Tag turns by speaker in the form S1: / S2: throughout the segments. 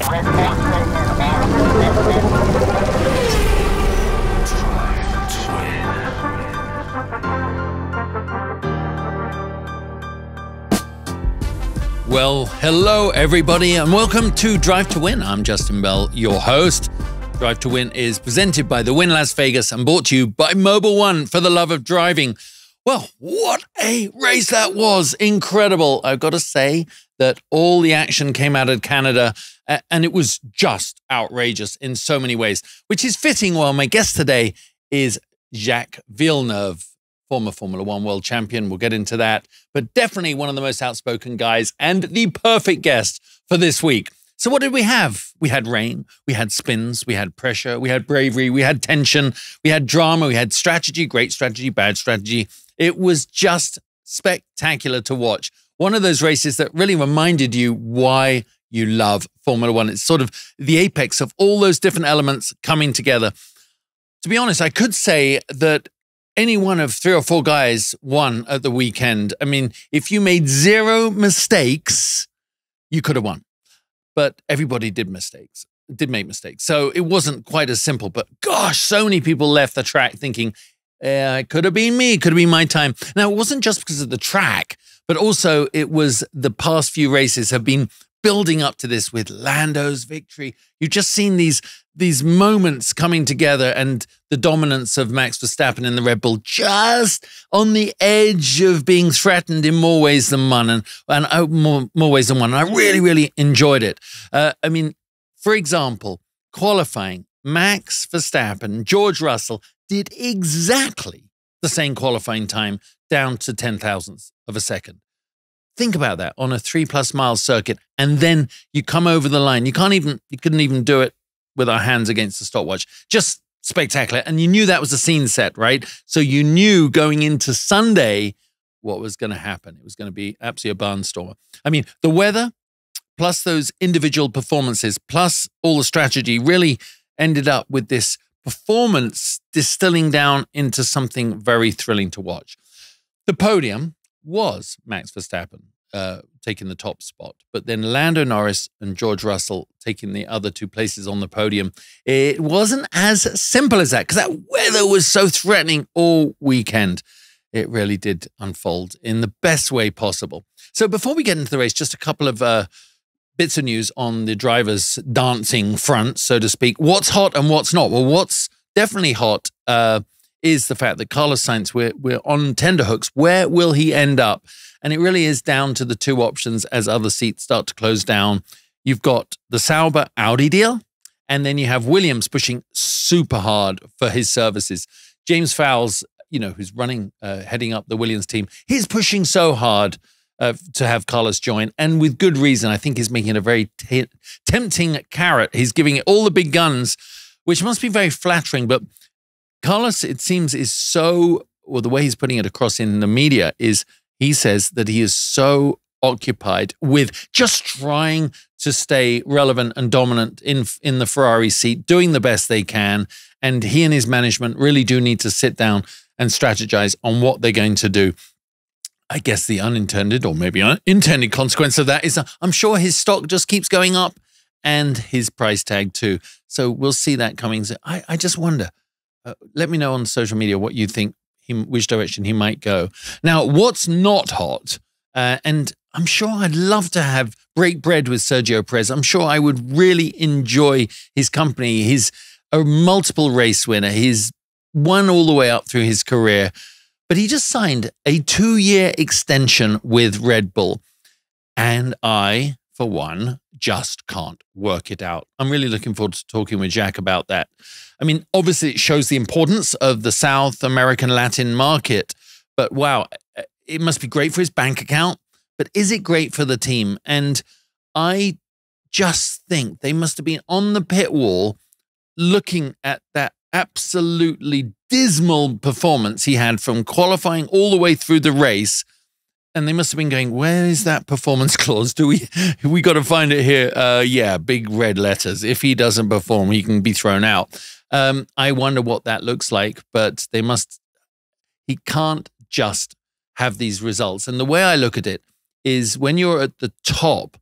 S1: Well, hello everybody and welcome to Drive to Win. I'm Justin Bell, your host. Drive to Win is presented by the Wynn Las Vegas and brought to you by Mobil1 for the love of driving. Well, what a race that was. Incredible. I've got to say that all the action came out of Canada and it was just outrageous in so many ways, which is fitting while my guest today is Jacques Villeneuve, former Formula 1 world champion. We'll get into that, but definitely one of the most outspoken guys and the perfect guest for this week. So what did we have? We had rain, we had spins, we had pressure, we had bravery, we had tension, we had drama, we had strategy, great strategy, bad strategy. It was just spectacular to watch. One of those races that really reminded you why you love Formula 1. It's sort of the apex of all those different elements coming together. To be honest, I could say that any one of 3 or 4 guys won at the weekend. I mean, if you made 0 mistakes, you could have won. But everybody did make mistakes. So it wasn't quite as simple. But gosh, so many people left the track thinking, it could have been me, it could have been my time. Now, it wasn't just because of the track, but also it was the past few races have been building up to this with Lando's victory. You've just seen these moments coming together and the dominance of Max Verstappen in the Red Bull just on the edge of being threatened in more ways than one and more ways than one. And I really, really enjoyed it. I mean, for example, qualifying, Max Verstappen, George Russell did exactly the same qualifying time down to 0.010 of a second. Think about that on a 3+ mile circuit. And then you come over the line. You couldn't even do it with our hands against the stopwatch. Just spectacular. And you knew that was a scene set, right? So you knew going into Sunday what was going to happen. It was going to be absolutely a barnstormer. I mean, the weather plus those individual performances plus all the strategy really ended up with this performance distilling down into something very thrilling to watch. The podium was Max Verstappen taking the top spot, but then Lando Norris and George Russell taking the other 2 places on the podium. It wasn't as simple as that because that weather was so threatening all weekend. It really did unfold in the best way possible. So before we get into the race, just a couple of bits of news on the drivers' dancing front, so to speak. What's hot and what's not? Well, what's definitely hot is the fact that Carlos Sainz, we're on tenterhooks. Where will he end up? And it really is down to the 2 options as other seats start to close down. You've got the Sauber Audi deal, and then you have Williams pushing super hard for his services. James Fowles, who's running, heading up the Williams team, he's pushing so hard to have Carlos join, and with good reason. I think he's making it a very tempting carrot. He's giving it all the big guns, which must be very flattering, but Carlos, it seems, is so, well, the way he's putting it across in the media is he says that he is so occupied with just trying to stay relevant and dominant in the Ferrari seat, doing the best they can. And he and his management really do need to sit down and strategize on what they're going to do. I guess the unintended or maybe unintended consequence of that is I'm sure his stock just keeps going up and his price tag too. So we'll see that coming. So I just wonder. Let me know on social media what you think, which direction he might go. Now, what's not hot, and I'm sure I'd love to break bread with Sergio Perez. I'm sure I would really enjoy his company. He's a multiple race winner. He's won all the way up through his career, but he just signed a 2-year extension with Red Bull. And I, for one, just can't work it out. I'm really looking forward to talking with Jacques about that. I mean, obviously it shows the importance of the South American Latin market, but wow, it must be great for his bank account, but is it great for the team? And I just think they must have been on the pit wall looking at that absolutely dismal performance he had from qualifying all the way through the race. And they must have been going, where is that performance clause? We got to find it here. Yeah, big red letters. If he doesn't perform, he can be thrown out. I wonder what that looks like, but he can't just have these results. And the way I look at it is when you're at the top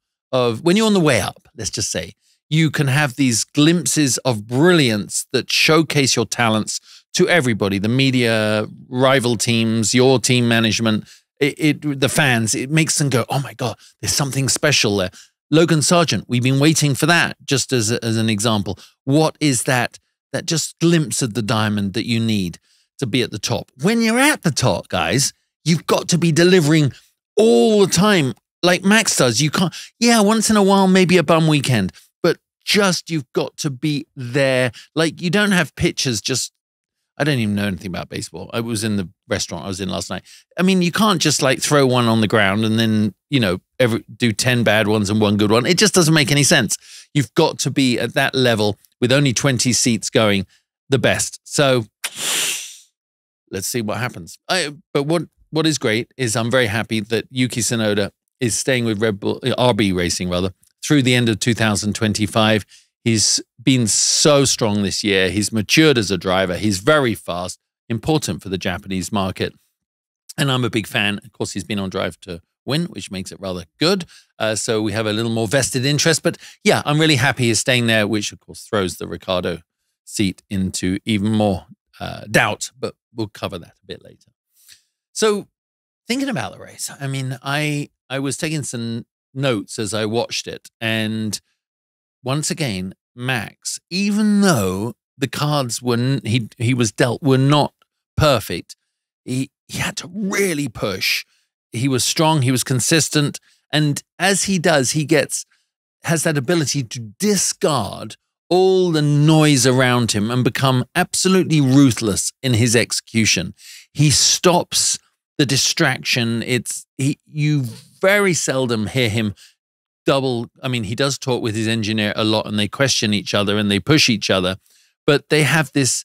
S1: when you're on the way up, let's just say, you can have these glimpses of brilliance that showcase your talents to everybody, the media, rival teams, your team management, the fans. It makes them go, oh my God, there's something special there. Logan Sargent, we've been waiting for that, just as an example. What is that just glimpse of the diamond that you need to be at the top? When you're at the top, guys, you've got to be delivering all the time, like Max does. You can't, yeah, once in a while, maybe a bum weekend, but just you've got to be there. Like, you don't have pitchers just, I don't even know anything about baseball. I was in the restaurant I was in last night. I mean, you can't just like throw one on the ground and then, you know, do 10 bad ones and one good one. It just doesn't make any sense. You've got to be at that level with only 20 seats going, the best. So let's see what happens. But what is great is I'm very happy that Yuki Tsunoda is staying with Red Bull, RB Racing rather, through the end of 2025. He's been so strong this year. He's matured as a driver. He's very fast, important for the Japanese market. And I'm a big fan. Of course, he's been on Drive to Win, which makes it rather good. So we have a little more vested interest. But yeah, I'm really happy he's staying there, which of course throws the Ricciardo seat into even more doubt. But we'll cover that a bit later. So thinking about the race, I mean, I was taking some notes as I watched it. And once again, Max, even though the cards he was dealt were not perfect, he had to really push. He was strong, he was consistent, and as he does, he has that ability to discard all the noise around him and become absolutely ruthless in his execution. He stops the distraction. You very seldom hear him he does talk with his engineer a lot and they question each other and they push each other, but they have this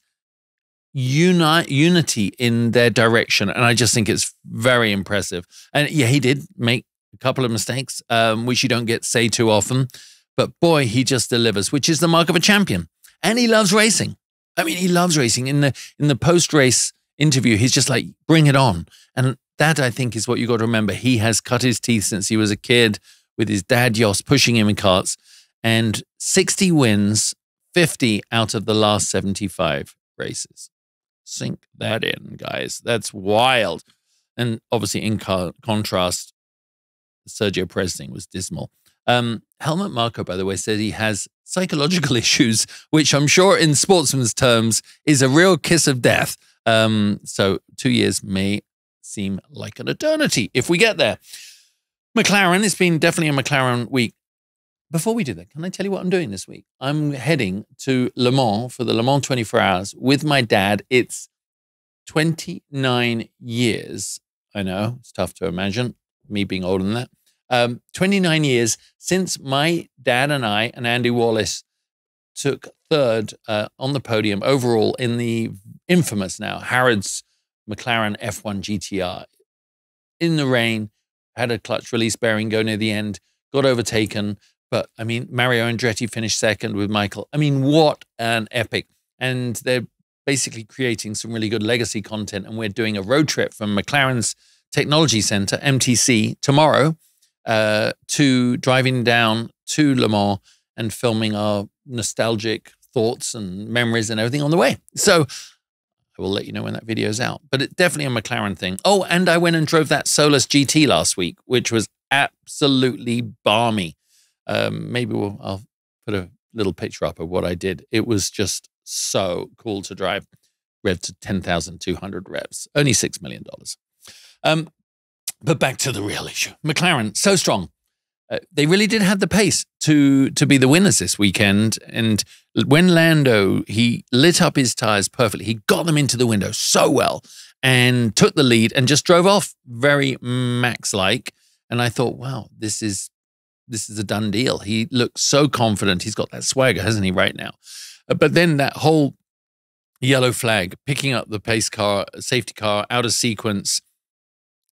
S1: unity in their direction. And I just think it's very impressive. And yeah, he did make a couple of mistakes, which you don't get say too often, but boy, he just delivers, which is the mark of a champion. And he loves racing. I mean, he loves racing. In the post-race interview, he's just like, bring it on. And that, I think, is what you got to remember. He has cut his teeth since he was a kid, with his dad Jos pushing him in karts, and 60 wins, 50 out of the last 75 races. Sink that in, guys. That's wild. And obviously, in contrast, the Sergio Perez thing was dismal. Helmut Marko, by the way, said he has psychological issues, which I'm sure in sportsman's terms is a real kiss of death. So 2 years may seem like an eternity if we get there. McLaren, it's been definitely a McLaren week. Before we do that, can I tell you what I'm doing this week? I'm heading to Le Mans for the Le Mans 24 Hours with my dad. It's 29 years. I know, it's tough to imagine, me being older than that. 29 years since my dad and I and Andy Wallace took third on the podium overall in the infamous now Harrods McLaren F1 GTR. In the rain, had a clutch release bearing go near the end, got overtaken. But I mean, Mario Andretti finished second with Michael. I mean, what an epic. And they're basically creating some really good legacy content. And we're doing a road trip from McLaren's Technology Center, MTC, tomorrow to driving down to Le Mans and filming our nostalgic thoughts and memories and everything on the way. So I will let you know when that video is out. But it's definitely a McLaren thing. Oh, and I went and drove that Solus GT last week, which was absolutely balmy. Maybe I'll put a little picture up of what I did. It was just so cool to drive. Rev to 10,200 revs. Only $6 million. But back to the real issue. McLaren, so strong. They really did have the pace to be the winners this weekend. And when Lando, he lit up his tires perfectly. He got them into the window so well and took the lead and just drove off very Max-like. And I thought, wow, this is a done deal. He looks so confident. He's got that swagger, hasn't he, right now? But then that whole yellow flag, picking up the pace car, safety car out of sequence,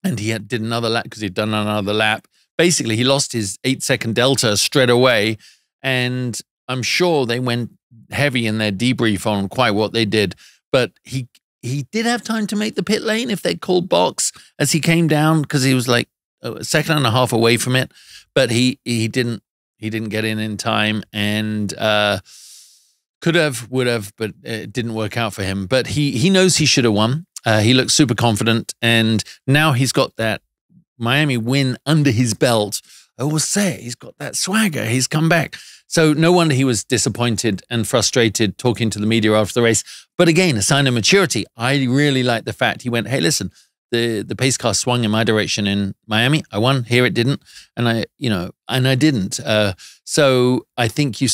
S1: and he did another lap because he'd done another lap. Basically, he lost his 8-second delta straight away, and I'm sure they went heavy in their debrief on quite what they did. But he did have time to make the pit lane if they called box as he came down, because he was like a second and a half away from it. But he didn't He didn't get in time, and could have, would have, but it didn't work out for him. But he knows he should have won. He looks super confident, and now he's got that Miami win under his belt. I always say it, he's got that swagger. He's come back. So no wonder he was disappointed and frustrated talking to the media after the race. But again, a sign of maturity. I really like the fact he went, hey, listen, the pace car swung in my direction in Miami. I won. Here it didn't. And I didn't. So I think you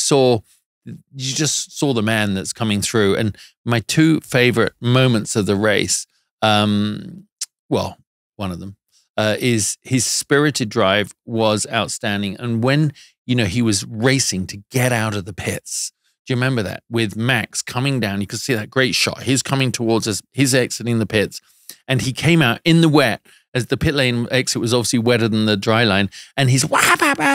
S1: just saw the man that's coming through. And my two favorite moments of the race, well, one of them, is his spirited drive was outstanding. And when, he was racing to get out of the pits. Do you remember that? With Max coming down, you could see that great shot. He's coming towards us. He's exiting the pits. And he came out in the wet, as the pit lane exit was obviously wetter than the dry line. And he's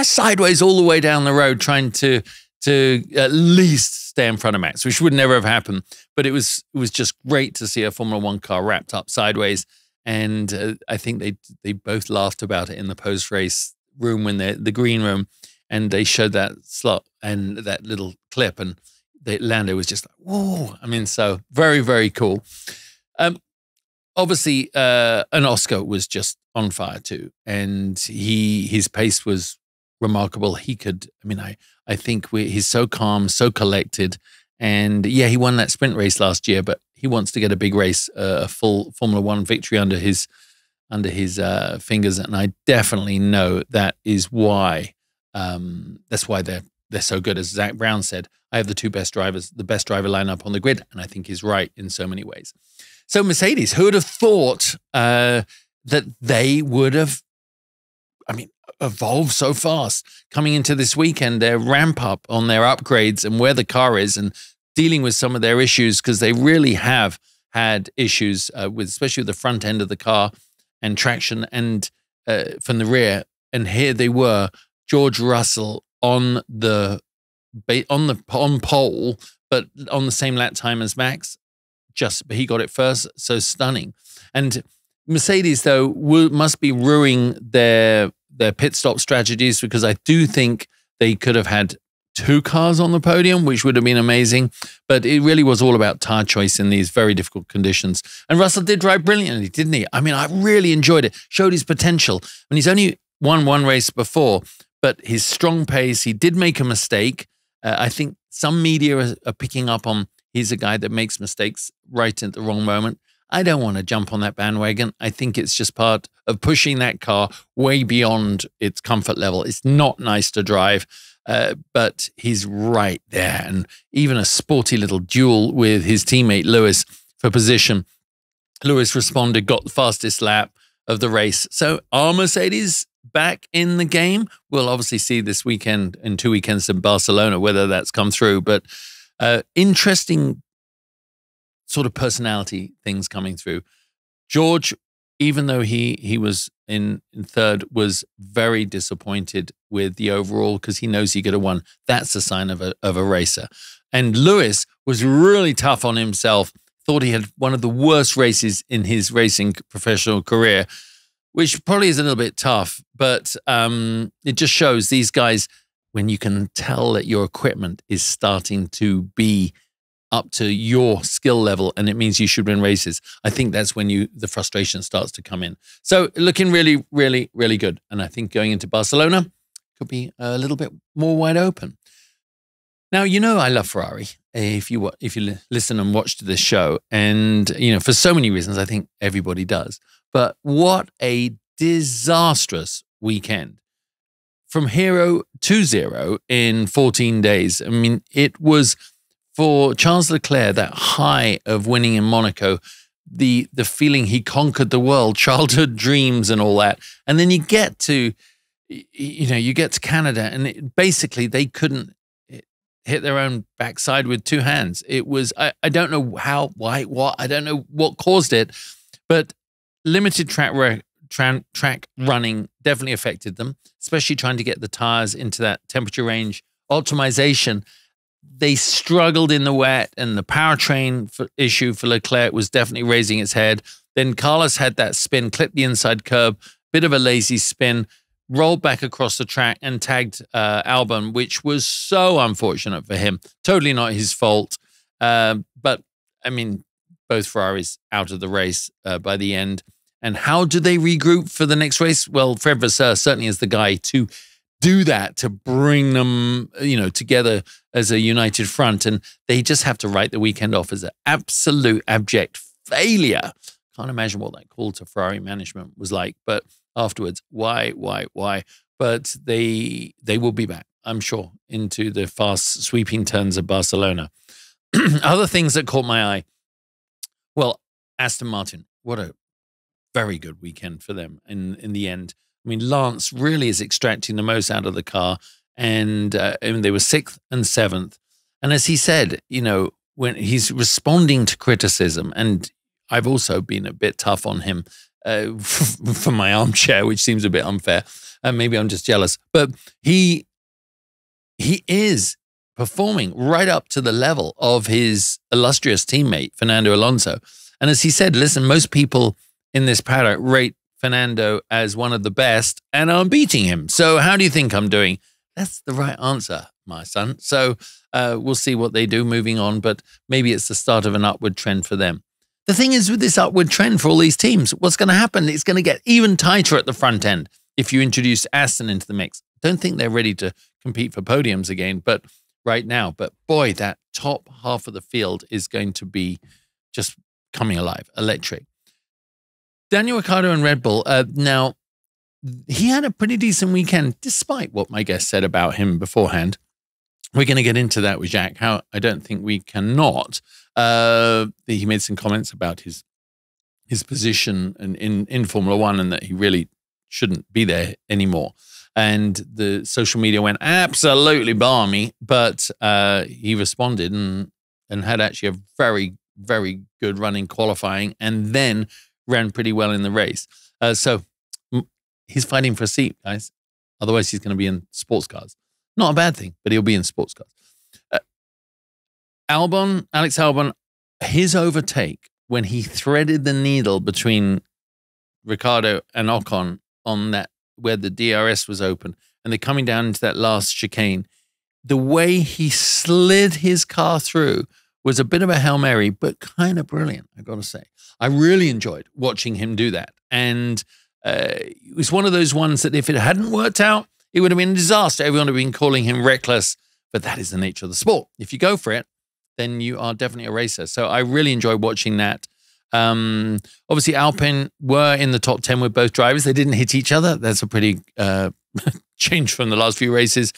S1: sideways all the way down the road, trying to at least stay in front of Max, which would never have happened. But it was just great to see a Formula One car wrapped up sideways. And I think they both laughed about it in the post-race room, when the green room, and they showed that slot and that little clip, and Lando was just like, whoa. I mean, so very, very cool. Obviously, and Oscar was just on fire too, and his pace was remarkable. He could, I think he's so calm, so collected, and yeah, he won that sprint race last year, but he wants to get a big race, a full Formula One victory under his fingers, and I definitely know that is why. That's why they're so good. As Zach Brown said, I have the two best drivers, the best driver lineup on the grid, and I think he's right in so many ways. So Mercedes, who would have thought that they would have, evolved so fast coming into this weekend? Their ramp up on their upgrades and where the car is, and dealing with some of their issues, because they really have had issues especially with the front end of the car and traction, and from the rear. And here they were, George Russell on pole, but on the same lap time as Max. But he got it first, so stunning. And Mercedes, though, must be ruining their pit stop strategies, because I do think they could have had two cars on the podium, which would have been amazing. But it really was all about tire choice in these very difficult conditions. And Russell did drive brilliantly, didn't he? I really enjoyed it. Showed his potential. And he's only won one race before, but his strong pace, he did make a mistake. I think some media are picking up on he's a guy that makes mistakes right at the wrong moment. I don't want to jump on that bandwagon. I think it's just part of pushing that car way beyond its comfort level. It's not nice to drive, but he's right there. And even a sporty little duel with his teammate Lewis for position. Lewis responded, got the fastest lap of the race. So are Mercedes back in the game? We'll obviously see this weekend, in 2 weekends in Barcelona, whether that's come through. But interesting sort of personality things coming through. George, even though he was in third, was very disappointed with the overall, because he knows he could have won. That's a sign of a racer. And Lewis was really tough on himself. Thought he had one of the worst races in his racing professional career, which probably is a little bit tough, but it just shows these guys, when you can tell that your equipment is starting to be up to your skill level, and it means you should win races. I think that's when the frustration starts to come in. So looking really, really, really good. And I think going into Barcelona could be a little bit more wide open. Now, I love Ferrari. If you listen and watch to this show, and for so many reasons, I think everybody does. But what a disastrous weekend. From hero to zero in 14 days. It was, for Charles Leclerc, that high of winning in Monaco, the feeling he conquered the world, childhood dreams and all that. And then you get to Canada, and basically they couldn't hit their own backside with two hands. It was, I don't know how, why, what, I don't know what caused it, but limited track running definitely affected them, especially trying to get the tires into that temperature range. Optimization, they struggled in the wet, and the powertrain issue for Leclerc was definitely raising its head. Then Carlos had that spin, clipped the inside curb, bit of a lazy spin, rolled back across the track and tagged Albon, which was so unfortunate for him. Totally not his fault. But, I mean, both Ferraris out of the race by the end. And how do they regroup for the next race? Well, Fred Vasseur certainly is the guy to do that, to bring them, together as a united front. And they just have to write the weekend off as an absolute abject failure. Can't imagine what that call to Ferrari management was like. But afterwards, why? But they will be back, I'm sure, into the fast sweeping turns of Barcelona. Other things that caught my eye. Well, Aston Martin, what a very good weekend for them in the end. I mean, Lance really is extracting the most out of the car, and they were 6th and 7th. And as he said, when he's responding to criticism, and I've also been a bit tough on him from my armchair, which seems a bit unfair. Maybe I'm just jealous, but he is performing right up to the level of his illustrious teammate, Fernando Alonso. And as he said, listen, most people in this paddock rate Fernando as one of the best, and I'm beating him. So how do you think I'm doing? That's the right answer, my son. So we'll see what they do moving on, but maybe it's the start of an upward trend for them. The thing is, with this upward trend for all these teams, what's going to happen? It's going to get even tighter at the front end if you introduce Aston into the mix. Don't think they're ready to compete for podiums again, but right now. But boy, that top half of the field is going to be just coming alive, electric. Daniel Ricciardo and Red Bull. Now, he had a pretty decent weekend, despite what my guest said about him beforehand. We're going to get into that with Jacques. How I don't think we cannot. He made some comments about his position in Formula One and that he really shouldn't be there anymore. And the social media went absolutely balmy, but he responded and had actually a very, very good run in qualifying and then ran pretty well in the race. So he's fighting for a seat, guys. Otherwise, he's going to be in sports cars. Not a bad thing, but he'll be in sports cars. Alex Albon, his overtake when he threaded the needle between Ricciardo and Ocon on that where the DRS was open, and they're coming down into that last chicane. The way he slid his car through was a bit of a Hail Mary, but kind of brilliant, I got to say. I really enjoyed watching him do that. And it was one of those ones that if it hadn't worked out, it would have been a disaster. Everyone would have been calling him reckless, but that is the nature of the sport. If you go for it, then you are definitely a racer. So I really enjoyed watching that. Obviously, Alpine were in the top 10 with both drivers. They didn't hit each other. That's a pretty change from the last few races.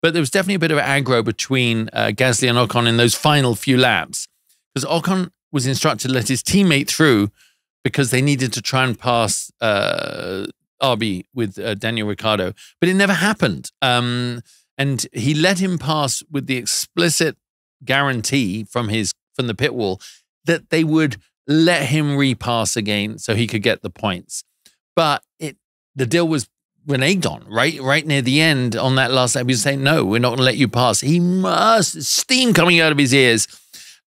S1: But there was definitely a bit of aggro between Gasly and Ocon in those final few laps. Because Ocon was instructed to let his teammate through because they needed to try and pass RB with Daniel Ricciardo. But it never happened. And he let him pass with the explicit guarantee from the pit wall that they would let him repass again so he could get the points. But the deal was reneged on, right near the end on that last lap. He was saying, no, we're not going to let you pass. He must, steam coming out of his ears.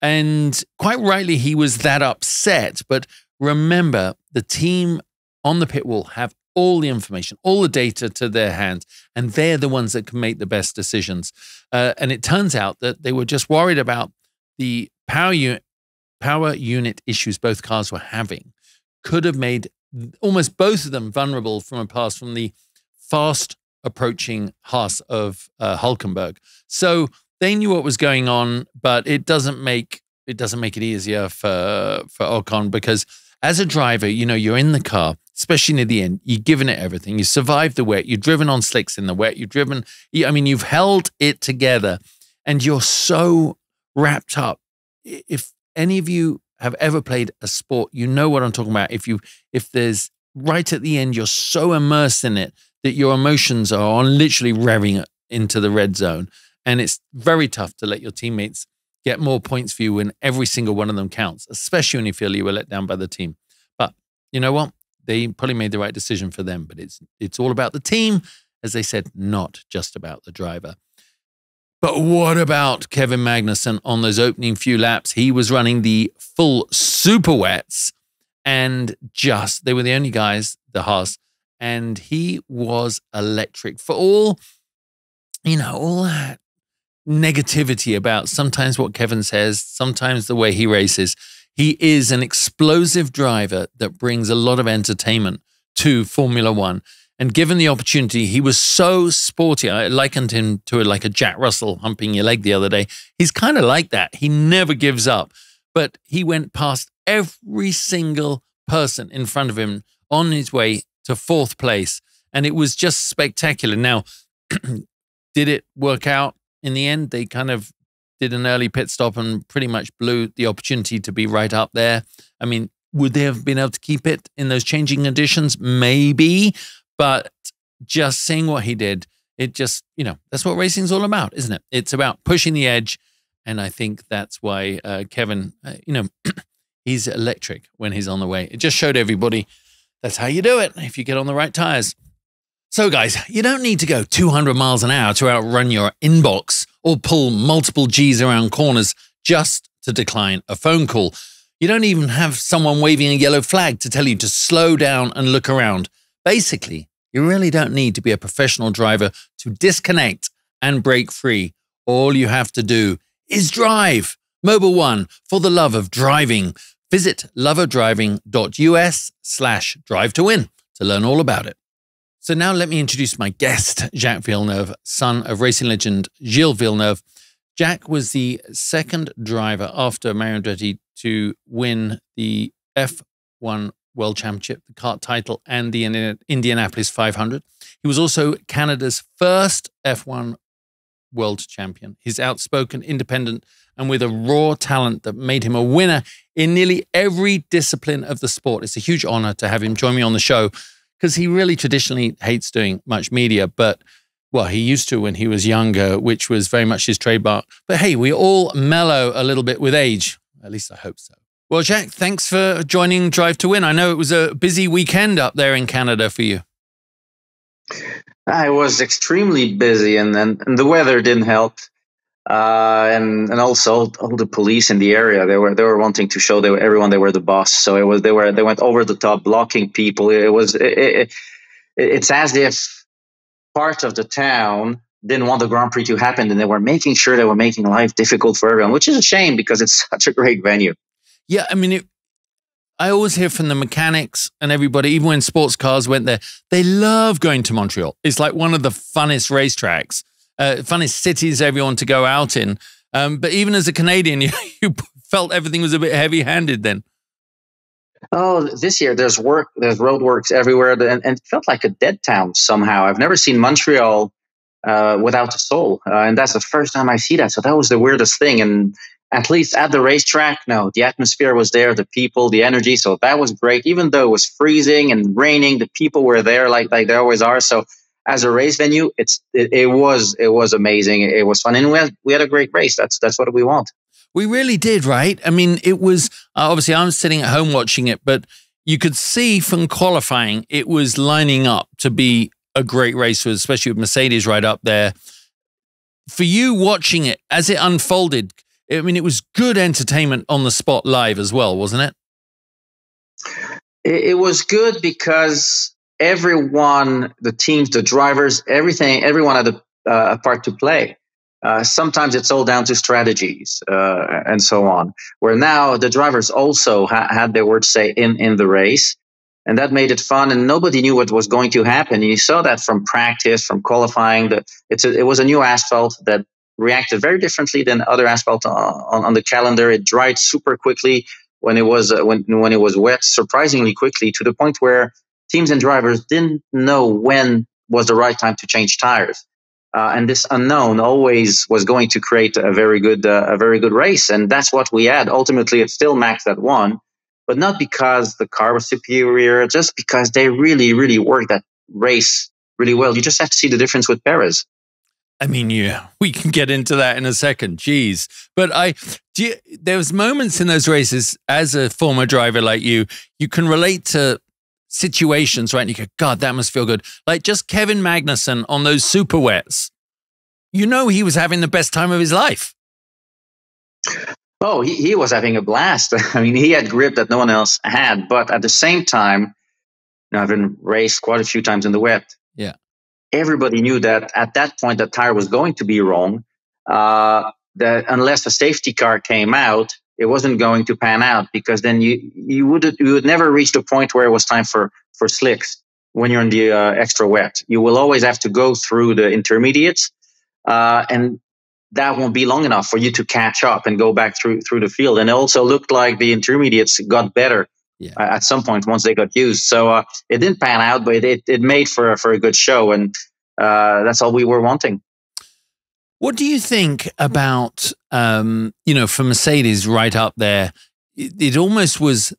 S1: And quite rightly, he was that upset. But remember, the team on the pit wall have all the information, all the data to their hands, and they're the ones that can make the best decisions. And it turns out that they were just worried about the power unit issues both cars were having. Could have made almost both of them vulnerable from a pass from the fast approaching Haas of Hülkenberg. So they knew what was going on, but it doesn't make it easier for Ocon, because as a driver, you're in the car, especially near the end, you're giving it everything. You survived the wet. You've driven on slicks in the wet. You've held it together, and you're so wrapped up. If any of you have ever played a sport, you know what I'm talking about. If there's right at the end, you're so immersed in it that your emotions are on literally revving into the red zone. And it's very tough to let your teammates get more points for you when every single one of them counts, especially when you feel you were let down by the team. But you know what? They probably made the right decision for them, but it's all about the team, as they said, not just about the driver. But what about Kevin Magnussen on those opening few laps? He was running the full super wets, and they were the only guys, the Haas, and he was electric. For all, all that negativity about sometimes what Kevin says, sometimes the way he races, he is an explosive driver that brings a lot of entertainment to Formula One. And given the opportunity, he was so sporty. I likened him to like a Jack Russell humping your leg the other day. He's kind of like that. He never gives up. But he went past every single person in front of him on his way to 4th place. And it was just spectacular. Now, did it work out in the end? They kind of did an early pit stop and pretty much blew the opportunity to be right up there. I mean, would they have been able to keep it in those changing conditions? Maybe. But just seeing what he did, it just, that's what racing's all about, isn't it? It's about pushing the edge. And I think that's why Kevin, he's electric when he's on the way. It just showed everybody that's how you do it if you get on the right tires. So guys, you don't need to go 200 miles an hour to outrun your inbox or pull multiple Gs around corners just to decline a phone call. You don't even have someone waving a yellow flag to tell you to slow down and look around. Basically, you really don't need to be a professional driver to disconnect and break free. All you have to do is drive. Mobil 1, for the love of driving. Visit loveofdriving.us/drive to win to learn all about it. So now let me introduce my guest, Jacques Villeneuve, son of racing legend Gilles Villeneuve. Jacques was the second driver after Mario Andretti to win the F1 World Championship, the kart title, and the Indianapolis 500. He was also Canada's first F1 world champion. He's outspoken, independent, and with a raw talent that made him a winner in nearly every discipline of the sport. It's a huge honor to have him join me on the show because he really traditionally hates doing much media, but well, he used to when he was younger, which was very much his trademark. But hey, we all mellow a little bit with age. At least I hope so. Well, Jacques, thanks for joining Drive to Win. I know it was a busy weekend up there in Canada for you.
S2: I was extremely busy, and the weather didn't help. And also all the police in the area, they were wanting to show everyone they were the boss. So they went over the top, blocking people. It's as if part of the town didn't want the Grand Prix to happen, and they were making sure they were making life difficult for everyone, which is a shame because it's such a great venue.
S1: Yeah, I mean, I always hear from the mechanics and everybody, even when sports cars went there, they love going to Montreal. It's like one of the funnest racetracks, funnest cities everyone to go out in. But even as a Canadian, you felt everything was a bit heavy-handed then.
S2: Oh, this year there's roadworks everywhere, and it felt like a dead town somehow. I've never seen Montreal without a soul, and that's the first time I see that. So that was the weirdest thing. And at least at the racetrack, no, the atmosphere was there, the people, the energy. So that was great. Even though it was freezing and raining, the people were there like they always are. So as a race venue, it was amazing. It was fun, and we had a great race. That's what we want.
S1: We really did, right? I mean, it was obviously I'm sitting at home watching it, but you could see from qualifying it was lining up to be a great race, especially with Mercedes right up there. For you watching it as it unfolded, I mean, it was good entertainment on the spot live as well, wasn't it?
S2: It was good because everyone, the teams, the drivers, everyone had a part to play. Sometimes it's all down to strategies and so on, where now the drivers also had their word to say in the race. And that made it fun, and nobody knew what was going to happen. And you saw that from practice, from qualifying. It was a new asphalt that reacted very differently than other asphalt on the calendar. It dried super quickly when it was wet, surprisingly quickly, to the point where teams and drivers didn't know when was the right time to change tires. And this unknown always was going to create a very good race, and that's what we had. Ultimately, it still Max at one, but not because the car was superior, just because they really, really worked that race really well. You just have to see the difference with Perez.
S1: I mean, yeah, we can get into that in a second. Jeez. But there was moments in those races as a former driver like you can relate to situations, right? And you go, God, that must feel good. Like just Kevin Magnussen on those super wets. You know, he was having the best time of his life.
S2: Oh, he was having a blast. I mean, he had grip that no one else had. But at the same time, I've been raced quite a few times in the wet.
S1: Yeah.
S2: Everybody knew that at that point, the tire was going to be wrong. That unless a safety car came out, it wasn't going to pan out, because then you would never reach the point where it was time for slicks when you're in the extra wet. You will always have to go through the intermediates, and that won't be long enough for you to catch up and go back through the field. And it also looked like the intermediates got better at some point once they got used. So it didn't pan out, but it made for a good show, and that's all we were wanting.
S1: What do you think about, for Mercedes right up there? It almost was,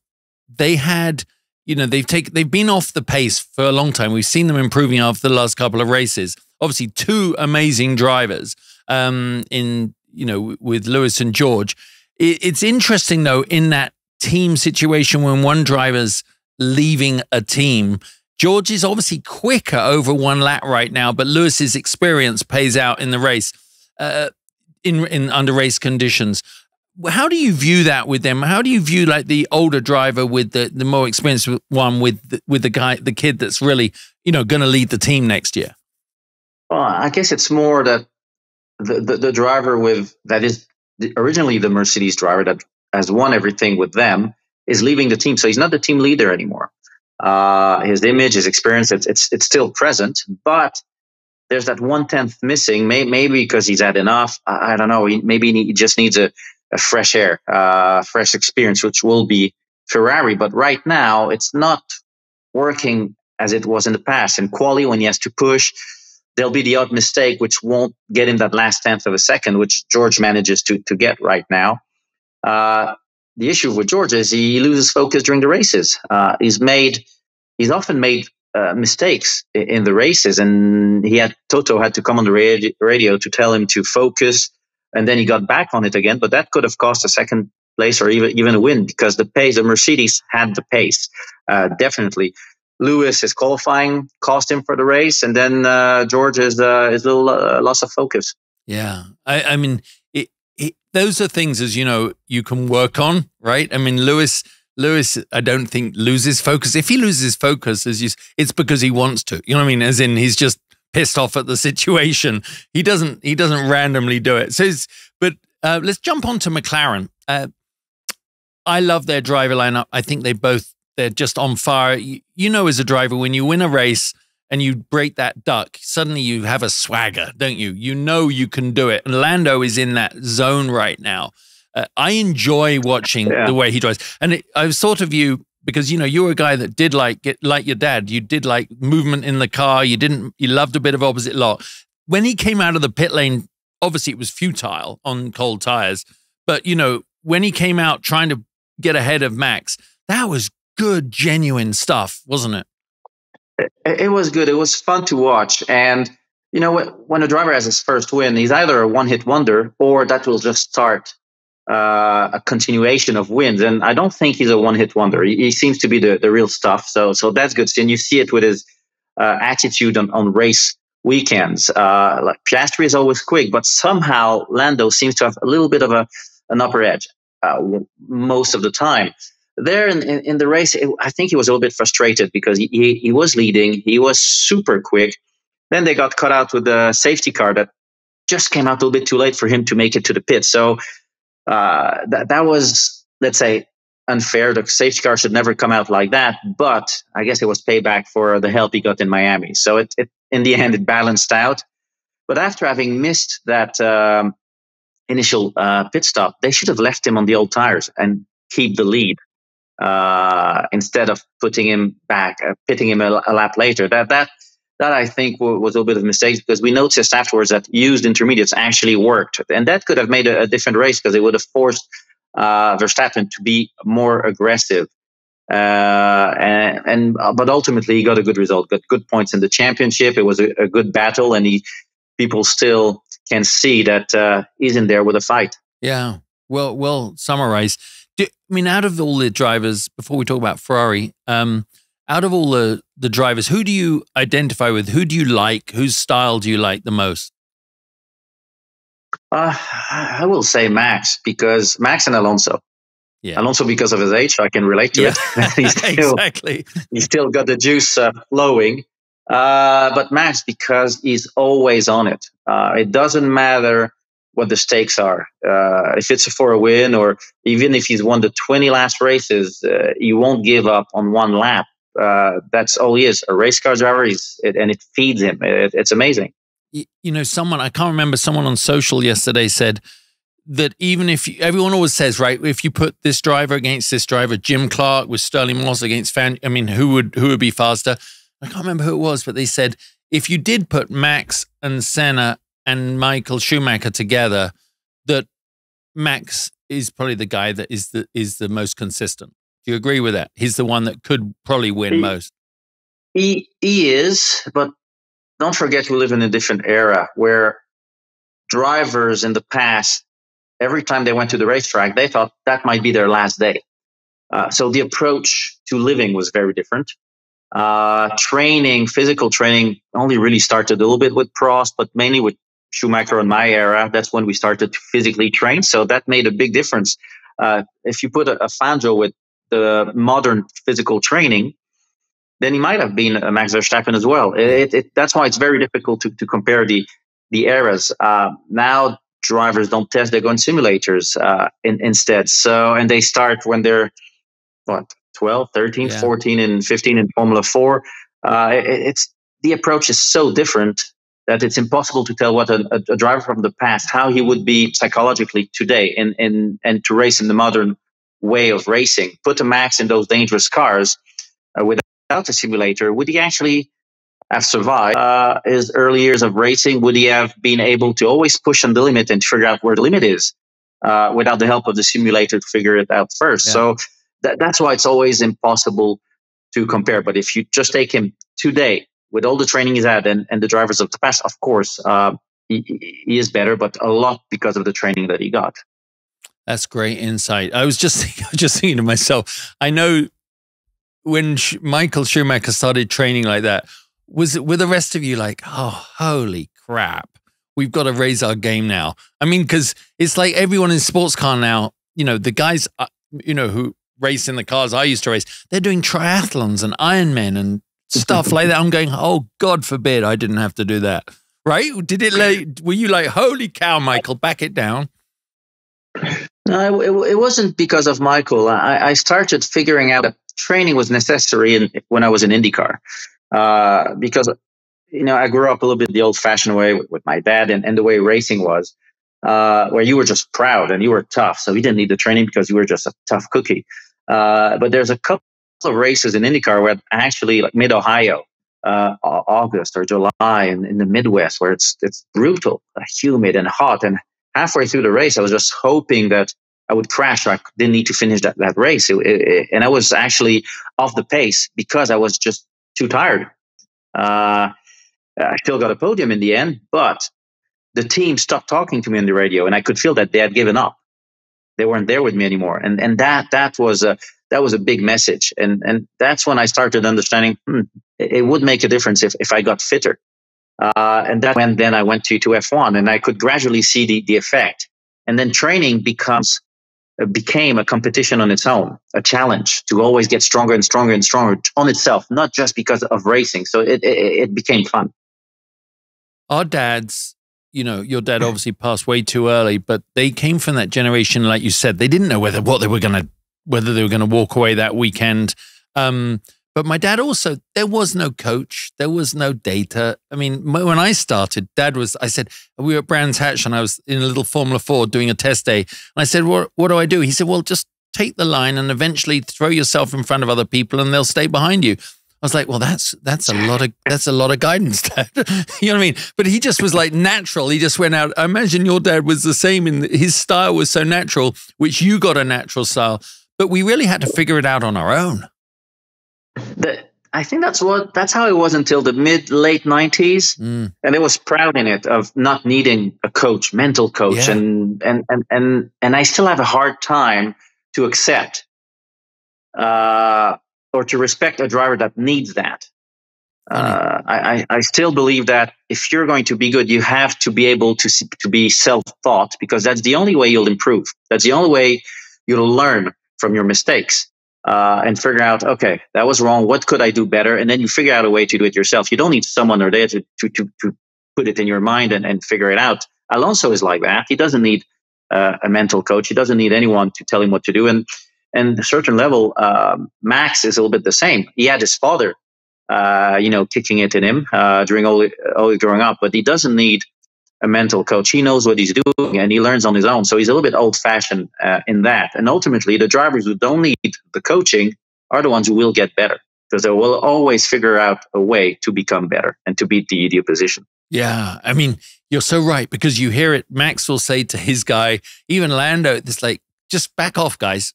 S1: they had, they've been off the pace for a long time. We've seen them improving after the last couple of races. Obviously, two amazing drivers with Lewis and George. It's interesting, though, in that team situation when one driver's leaving a team. George is obviously quicker over one lap right now, but Lewis's experience pays out in the race. In under race conditions. How do you view that with them? How do you view like the older driver with the more experienced one with the kid that's really, going to lead the team next year?
S2: Well, I guess it's more that the driver that is originally the Mercedes driver that has won everything with them is leaving the team. So he's not the team leader anymore. His image, his experience, it's still present, but there's that 1/10 missing, maybe because he's had enough. I don't know. Maybe he just needs a fresh air, fresh experience, which will be Ferrari. But right now, it's not working as it was in the past. In quali, when he has to push, there'll be the odd mistake, which won't get him that last 1/10 of a second, which George manages to get right now. The issue with George is he loses focus during the races. He's often made mistakes in the races, and Toto had to come on the radio to tell him to focus, and then he got back on it again. But that could have cost a second place or even a win, because the Mercedes had the pace, definitely. Lewis, his qualifying cost him for the race, and then George is a little loss of focus.
S1: Yeah, I mean, those are things, as you know, you can work on, right? I mean, Lewis, I don't think loses focus. If he loses focus, it's because he wants to. You know what I mean? As in, he's just pissed off at the situation. He doesn't randomly do it. So, but let's jump on to McLaren. I love their driver lineup. I think they're just on fire. You know, as a driver, when you win a race and you break that duck, suddenly you have a swagger, don't you? You know you can do it. And Lando is in that zone right now. I enjoy watching the way he drives. And I thought of you because, you were a guy that did like your dad. You did like movement in the car. You loved a bit of opposite lot. When he came out of the pit lane, obviously it was futile on cold tires. But, when he came out trying to get ahead of Max, that was good, genuine stuff, wasn't it?
S2: It was good. It was fun to watch. And, when a driver has his first win, he's either a one-hit wonder or that will just start a continuation of wins. And I don't think he's a one-hit wonder. He seems to be the real stuff. So that's good. And you see it with his attitude on race weekends. Like Piastri is always quick, but somehow Lando seems to have a little bit of an upper edge most of the time. There in the race, I think he was a little bit frustrated because he was leading. He was super quick. Then they got cut out with the safety car that just came out a little bit too late for him to make it to the pit. So that was, let's say, unfair. The safety car should never come out like that. But I guess it was payback for the help he got in Miami. So it in the end, it balanced out. But after having missed that initial pit stop, they should have left him on the old tires and keep the lead instead of putting him back, pitting him a lap later. That I think was a little bit of a mistake, because we noticed afterwards that used intermediates actually worked. And that could have made a different race, because it would have forced Verstappen to be more aggressive. But ultimately, he got a good result, got good points in the championship. It was a good battle, and people still can see that he's in there with a fight.
S1: Yeah, well summarized. Out of all the drivers, before we talk about Ferrari, out of all the drivers, who do you identify with? Who do you like? Whose style do you like the most?
S2: I will say Max, because Max and Alonso.
S1: Yeah.
S2: And also because of his age, I can relate to it.
S1: Exactly.
S2: He's still got the juice flowing. But Max, because he's always on it. It doesn't matter what the stakes are. If it's for a win, or even if he's won the 20 last races, he won't give up on one lap. That's all he is, a race car driver, and it feeds him. It's amazing.
S1: Someone, I can't remember, someone on social yesterday said that even if everyone always says, right, if you put this driver against this driver, Jim Clark with Sterling Moss against who would be faster? I can't remember who it was, but they said if you did put Max and Senna and Michael Schumacher together, that Max is probably the guy that is the most consistent. Do you agree with that? He's the one that could probably win most.
S2: He is, but don't forget we live in a different era where drivers in the past, every time they went to the racetrack, they thought that might be their last day. So the approach to living was very different. Physical training only really started a little bit with Prost, but mainly with Schumacher in my era. That's when we started to physically train. So that made a big difference. If you put a Fangio with the modern physical training, then he might have been a Max Verstappen as well. That's why it's very difficult to compare the eras. Now drivers don't test; they go in simulators instead. So, and they start when they're 12, 13, 14, and 15 in Formula 4. It's the approach is so different that it's impossible to tell what a driver from the past, how he would be psychologically today, and to race in the modern way of racing. Put a Max in those dangerous cars without a simulator. Would he actually have survived his early years of racing? Would he have been able to always push on the limit and figure out where the limit is without the help of the simulator to figure it out first? Yeah. So that's why it's always impossible to compare. But if you just take him today with all the training he's had and the drivers of the past, of course, he is better, but a lot because of the training that he got.
S1: That's great insight. I was just thinking to myself, I know when Michael Schumacher started training like that, were the rest of you like, oh, holy crap, we've got to raise our game now? I mean, because it's like everyone in sports car now, the guys, who race in the cars I used to race, they're doing triathlons and Ironmen and stuff like that. I'm going, oh, God forbid I didn't have to do that. Right? Were you like, holy cow, Michael, back it down?
S2: No, it wasn't because of Michael. I started figuring out that training was necessary when I was in IndyCar. Because, I grew up a little bit the old-fashioned way with my dad and the way racing was, where you were just proud and you were tough. So you didn't need the training because you were just a tough cookie. But there's a couple of races in IndyCar where actually, like mid-Ohio, August or July in the Midwest, where it's brutal, humid and hot. And halfway through the race, I was just hoping that I would crash. So I didn't need to finish that race. And I was actually off the pace because I was just too tired. I still got a podium in the end, but the team stopped talking to me on the radio, and I could feel that they had given up. They weren't there with me anymore, and that was a big message. And that's when I started understanding it would make a difference if I got fitter. And that's when then I went to F1, and I could gradually see the effect. And then training became a competition on its own, a challenge to always get stronger and stronger and stronger on itself, not just because of racing. So it became fun.
S1: Our dads, your dad obviously passed way too early, but they came from that generation, like you said, they didn't know whether they were going to walk away that weekend. But my dad also, there was no coach, there was no data. I mean, when I started, I said, we were at Brands Hatch and I was in a little Formula 4 doing a test day. And I said, what do I do? He said, well, just take the line and eventually throw yourself in front of other people and they'll stay behind you. I was like, well, that's a lot of guidance, Dad. You know what I mean? But he just was like natural. He just went out. I imagine your dad was the same. His style was so natural, which you got a natural style. But we really had to figure it out on our own.
S2: I think that's how it was until the late 90s. And I was proud in it of not needing a coach, mental coach. Yeah. And I still have a hard time to accept or to respect a driver that needs that. I still believe that if you're going to be good, you have to be able to be self-taught, because that's the only way you'll improve. That's the only way you'll learn from your mistakes and figure out, okay, that was wrong. What could I do better? And then you figure out a way to do it yourself. You don't need someone or there to put it in your mind and figure it out. Alonso is like that. He doesn't need a mental coach. He doesn't need anyone to tell him what to do. And a certain level, Max is a little bit the same. He had his father, kicking it in him during all growing up, but he doesn't need a mental coach. He knows what he's doing and he learns on his own. So he's a little bit old-fashioned in that. And ultimately, the drivers who don't need the coaching are the ones who will get better, because they will always figure out a way to become better and to beat the opposition.
S1: Yeah, I mean, you're so right, because you hear it. Max will say to his guy, even Lando, it's like, just back off, guys.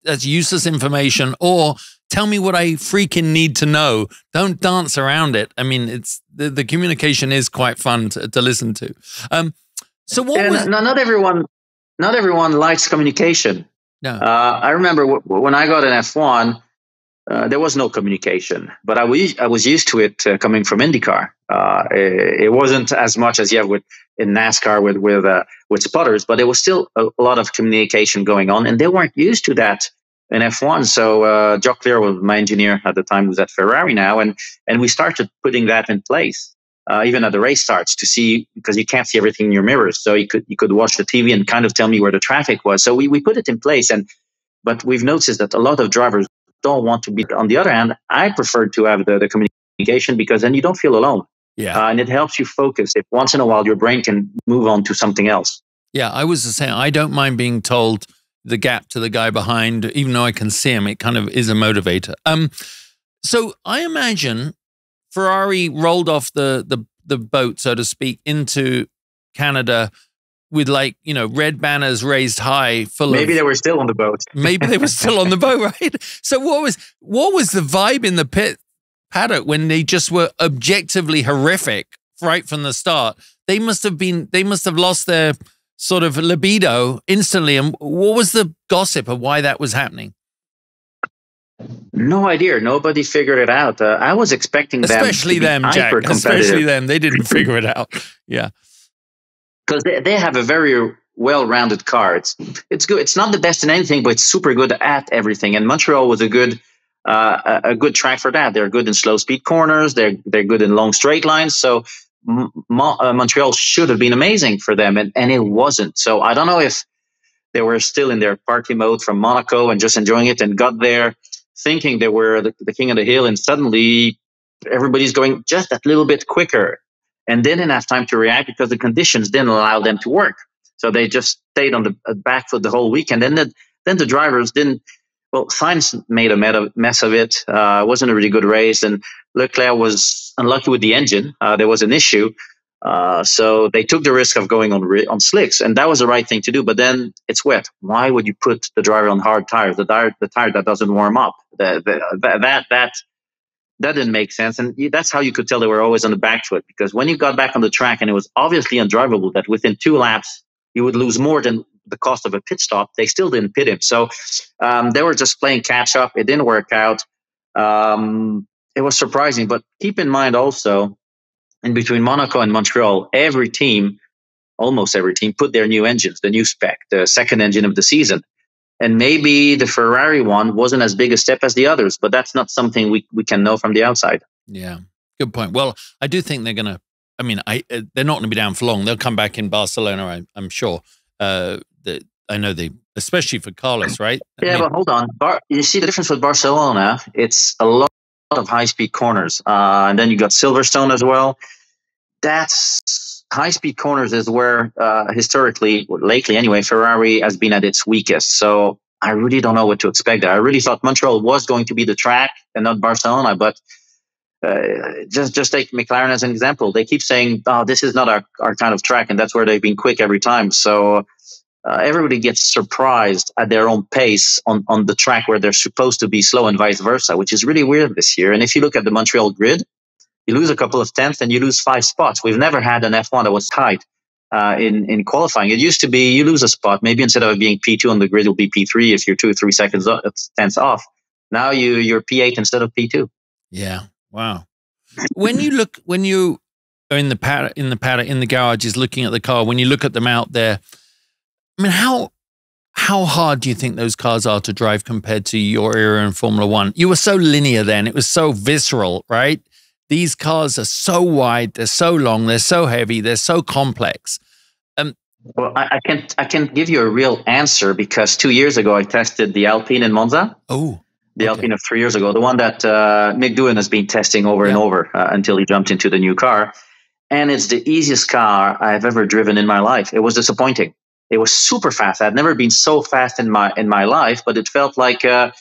S1: That's useless information, or tell me what I freaking need to know. Don't dance around it. I mean, it's the communication is quite fun to listen to. So what was...
S2: Not everyone likes communication.
S1: No.
S2: I remember when I got an F1, there was no communication, but I was used to it coming from IndyCar. It wasn't as much as you have in NASCAR with spotters, but there was still a lot of communication going on, and they weren't used to that in F1. So Jacques Villeneuve was my engineer at the time, who's at Ferrari now, and we started putting that in place. Even at the race starts, to see, because you can't see everything in your mirrors, so you could watch the TV and kind of tell me where the traffic was. So we put it in place, but we've noticed that a lot of drivers don't want to be. On the other hand, I prefer to have the communication, because then you don't feel alone.
S1: Yeah,
S2: and it helps you focus. If once in a while your brain can move on to something else.
S1: Yeah, I was saying, I don't mind being told the gap to the guy behind, even though I can see him. It kind of is a motivator. So I imagine Ferrari rolled off the boat, so to speak, into Canada with, like, red banners raised high.
S2: Maybe they were still on the boat.
S1: Maybe they were still on the boat, right? So what was the vibe in the pit paddock when they just were objectively horrific right from the start? They must have lost their sort of libido instantly. And what was the gossip of why that was happening?
S2: No idea. Nobody figured it out. I was expecting them,
S1: especially them, Jack. Especially them. They didn't figure it out. Yeah,
S2: because they have a very well-rounded car. It's good. It's not the best in anything, but it's super good at everything. And Montreal was a good track for that. They're good in slow-speed corners. They're good in long straight lines. So Montreal should have been amazing for them, and it wasn't. So I don't know if they were still in their party mode from Monaco and just enjoying it, and got there thinking they were the king of the hill, and suddenly everybody's going just that little bit quicker, and they didn't have time to react because the conditions didn't allow them to work. So they just stayed on the back foot the whole weekend. Then the drivers didn't. Well, Sainz made a mess of it. It wasn't a really good race, and Leclerc was unlucky with the engine. There was an issue. So they took the risk of going on slicks, and that was the right thing to do. But then it's wet. Why would you put the driver on hard tires? The tire that doesn't warm up. That didn't make sense, and that's how you could tell they were always on the back foot. Because when you got back on the track and it was obviously undrivable, that within 2 laps you would lose more than the cost of a pit stop, they still didn't pit him. So they were just playing catch up. It didn't work out. It was surprising, but keep in mind also, in between Monaco and Montreal, almost every team put their new engines, the new spec, the second engine of the season. And maybe the Ferrari one wasn't as big a step as the others, but that's not something we can know from the outside.
S1: Yeah, good point. Well, I do think they're going to, they're not going to be down for long. They'll come back in Barcelona, I'm sure. I know especially for Carlos, right?
S2: Yeah, but hold on. You see the difference with Barcelona? It's a lot of high-speed corners. And then you got Silverstone as well. That's high-speed corners is where historically, lately anyway, Ferrari has been at its weakest. So I really don't know what to expect there. I really thought Montreal was going to be the track and not Barcelona, but just take McLaren as an example. They keep saying, "Oh, this is not our kind of track," and that's where they've been quick every time. So everybody gets surprised at their own pace on the track where they're supposed to be slow, and vice versa, which is really weird this year. And if you look at the Montreal grid, you lose a couple of tenths and you lose 5 spots. We've never had an F1 that was tight in qualifying. It used to be you lose a spot. Maybe instead of being P2 on the grid, it'll be P3 if you're 2 or 3 tenths off. Now you're P8 instead of P2.
S1: Yeah. Wow. When you are in the paddock, in the garages, looking at the car, when you look at them out there, I mean, how how hard do you think those cars are to drive compared to your era in Formula One? You were so linear then. It was so visceral, right? These cars are so wide, they're so long, they're so heavy, they're so complex.
S2: Well, I can't give you a real answer because 2 years ago I tested the Alpine in Monza.
S1: Oh,
S2: the Alpine of 3 years ago, the one that Mick Doohan has been testing over and over until he jumped into the new car. And it's the easiest car I've ever driven in my life. It was disappointing. It was super fast. I'd never been so fast in my life, but it felt like a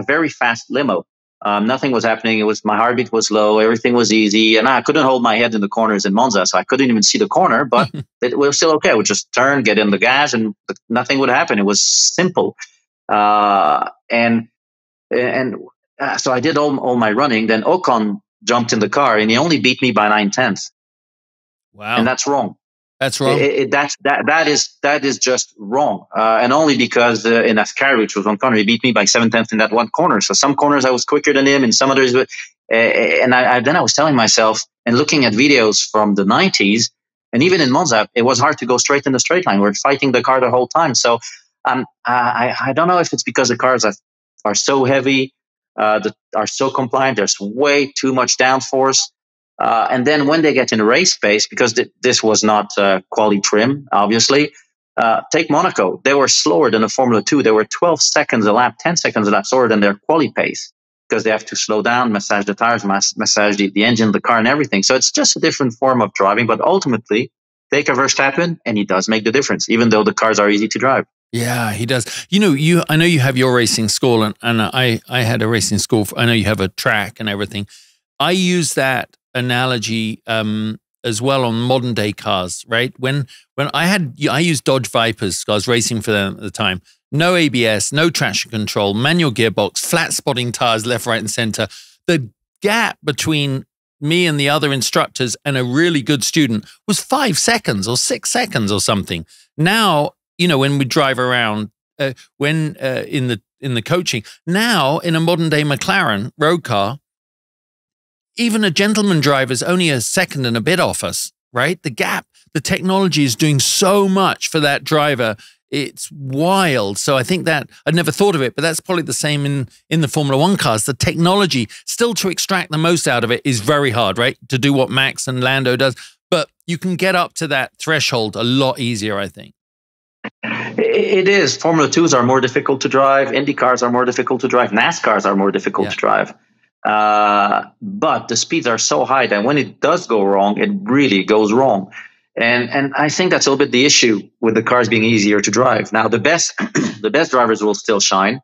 S2: very fast limo. Nothing was happening. It was, my heartbeat was low. Everything was easy, and I couldn't hold my head in the corners in Monza, so I couldn't even see the corner. But it was still okay. I would just turn, get in the gas, and nothing would happen. It was simple. So I did all my running. Then Ocon jumped in the car, and he only beat me by 9/10.
S1: Wow,
S2: and that's wrong.
S1: That's wrong.
S2: That is just wrong, and only because in Ascari, which was one corner, he beat me by 7/10 in that one corner. So some corners I was quicker than him, and some others. Then I was telling myself and looking at videos from the 90s, and even in Monza, it was hard to go straight in the straight line. We're fighting the car the whole time. So I don't know if it's because the cars are so heavy, that are so compliant. There's way too much downforce. And then when they get in race space, because this was not quali trim, obviously, take Monaco. They were slower than the Formula 2. They were 12 seconds a lap, 10 seconds a lap slower than their quali pace because they have to slow down, massage the tires, massage the engine, the car, and everything. So it's just a different form of driving. But ultimately, take a Verstappen, and he does make the difference, even though the cars are easy to drive.
S1: Yeah, he does. I know you have your racing school, and I had a racing school. I know you have a track and everything. I use that analogy as well on modern day cars, right? When I used Dodge Vipers, I was racing for them at the time. No ABS, no traction control, manual gearbox, flat spotting tires left, right, and center. The gap between me and the other instructors and a really good student was 5 seconds or 6 seconds or something. Now, when we drive around, in the coaching, now in a modern day McLaren road car, even a gentleman driver is only a second and a bit off us, right? The gap, the technology is doing so much for that driver. It's wild. So I think that I'd never thought of it, but that's probably the same in the Formula One cars. The technology still to extract the most out of it is very hard, right? To do what Max and Lando does, but you can get up to that threshold a lot easier, I think.
S2: It is. Formula 2s are more difficult to drive. Indy cars are more difficult to drive. NASCARs are more difficult to drive. But the speeds are so high that when it does go wrong, it really goes wrong. And I think that's a little bit the issue with the cars being easier to drive. Now, the best drivers will still shine,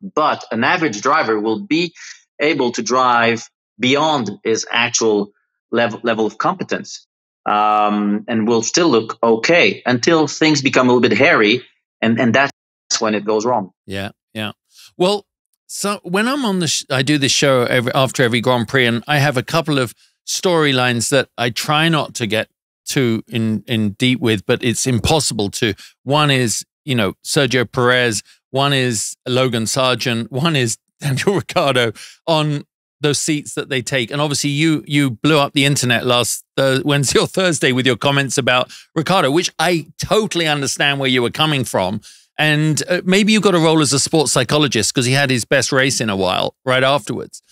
S2: but an average driver will be able to drive beyond his actual level of competence, and will still look okay until things become a little bit hairy, and that's when it goes wrong.
S1: Yeah, yeah. Well, so when I'm on I do this show after every Grand Prix, and I have a couple of storylines that I try not to get too in deep with, but it's impossible to. One is, Sergio Perez. One is Logan Sargent. One is Daniel Ricciardo on those seats that they take. And obviously you blew up the internet last Wednesday or Thursday with your comments about Ricciardo, which I totally understand where you were coming from. And maybe you got a role as a sports psychologist because he had his best race in a while right afterwards.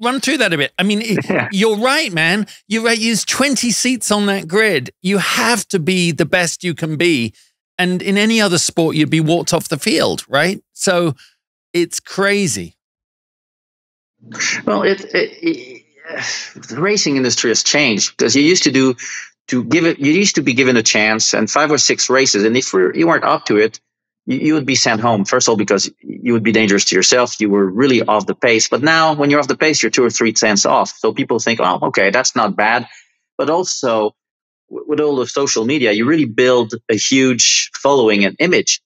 S1: Run through that a bit. I mean, You're right, man. You're right. There's 20 seats on that grid. You have to be the best you can be. And in any other sport, you'd be walked off the field, right? So it's crazy.
S2: Well, the racing industry has changed because you used to be given a chance and 5 or 6 races. And if you weren't up to it, you would be sent home. First of all, because you would be dangerous to yourself. You were really off the pace. But now when you're off the pace, you're 2 or 3 tenths off. So people think, oh, okay, that's not bad. But also with all the social media, you really build a huge following and image.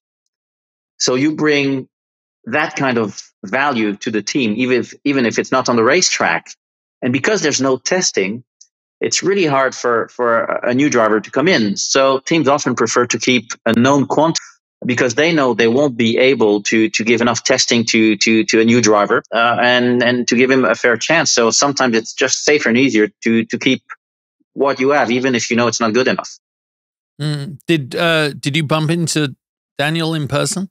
S2: So you bring that kind of value to the team, even if it's not on the racetrack. And because there's no testing, it's really hard for a new driver to come in. So teams often prefer to keep a known quantity because they know they won't be able to give enough testing to a new driver and to give him a fair chance. So sometimes it's just safer and easier to keep what you have, even if you know it's not good enough.
S1: Did you bump into Daniel in person?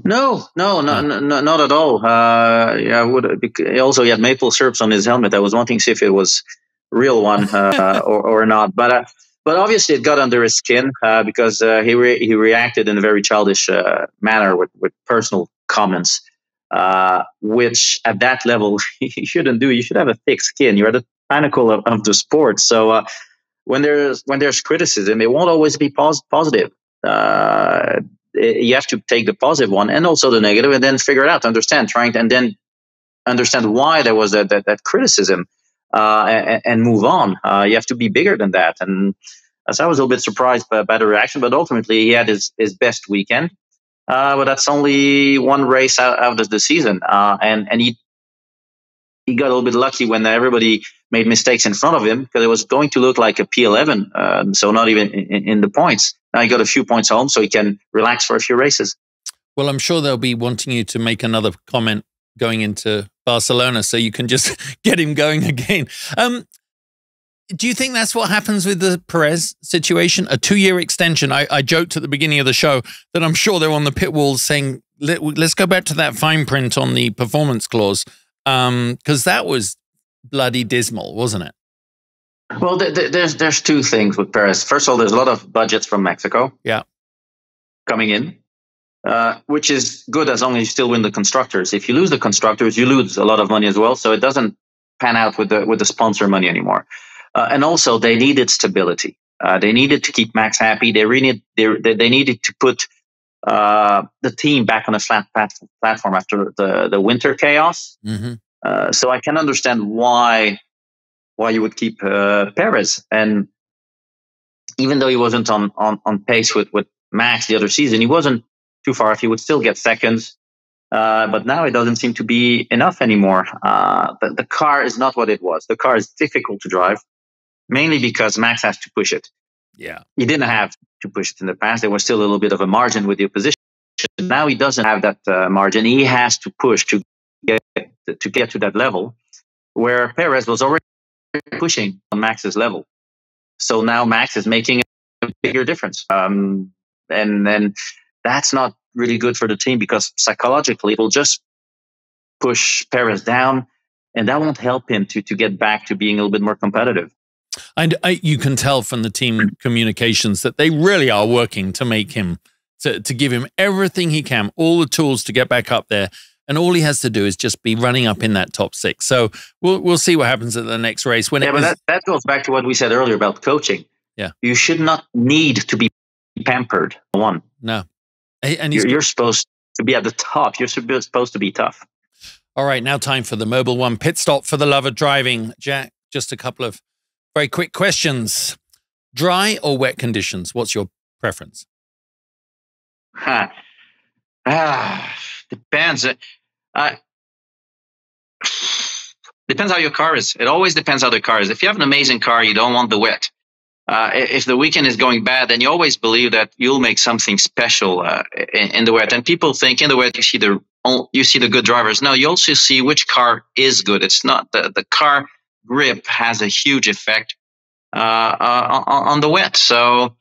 S2: No, not at all. Yeah, I would. Also, he had maple syrups on his helmet. I was wanting to see if it was real one or not. But obviously, it got under his skin because he reacted in a very childish manner with personal comments, which at that level you shouldn't do. You should have a thick skin. You're at the pinnacle of the sport. So when there's criticism, it won't always be positive. You have to take the positive one and also the negative, and then figure it out, understand why there was that criticism, and move on. You have to be bigger than that. And as I was a little bit surprised by the reaction, but ultimately he had his best weekend. But that's only one race out of the season, and he got a little bit lucky when everybody made mistakes in front of him, because it was going to look like a P11, so not even in the points. Now he got a few points home, so he can relax for a few races.
S1: Well, I'm sure they'll be wanting you to make another comment going into Barcelona, so you can just get him going again. Do you think that's what happens with the Perez situation? A 2-year extension. I joked at the beginning of the show that I'm sure they're on the pit walls saying, let's go back to that fine print on the performance clause, because that was bloody dismal, wasn't it?
S2: Well, there's two things with Perez. First of all, there's a lot of budgets from Mexico, coming in, which is good as long as you still win the constructors. If you lose the constructors, you lose a lot of money as well. So it doesn't pan out with the sponsor money anymore. And also, they needed stability. They needed to keep Max happy. They needed to put the team back on a flat platform after the winter chaos. Mm-hmm. So I can understand why you would keep Perez. And even though he wasn't on pace with Max the other season, he wasn't too far off. He would still get seconds. But now it doesn't seem to be enough anymore. The car is not what it was. The car is difficult to drive, mainly because Max has to push it.
S1: Yeah, he
S2: didn't have to push it in the past. There was still a little bit of a margin with the opposition. Now he doesn't have that margin. He has to push to get to that level, where Perez was already pushing on Max's level. So now Max is making a bigger difference. And that's not really good for the team, because psychologically it will just push Perez down, and that won't help him to get back to being a little bit more competitive.
S1: And you can tell from the team communications that they really are working to make him, to give him everything he can, all the tools to get back up there. And all he has to do is just be running up in that top 6. So we'll see what happens at the next race. But
S2: that goes back to what we said earlier about coaching.
S1: Yeah,
S2: you should not need to be pampered.
S1: No,
S2: and you're supposed to be at the top. You're supposed to be tough.
S1: All right, now time for the Mobil1 Pit Stop for the love of driving. Jack, just a couple of very quick questions. Dry or wet conditions? What's your preference?
S2: Depends. Depends how your car is. It always depends how the car is. If you have an amazing car, you don't want the wet. If the weekend is going bad, then you always believe that you'll make something special in the wet. And people think in the wet you see the good drivers. No, you also see which car is good. It's not the car grip has a huge effect on the wet. So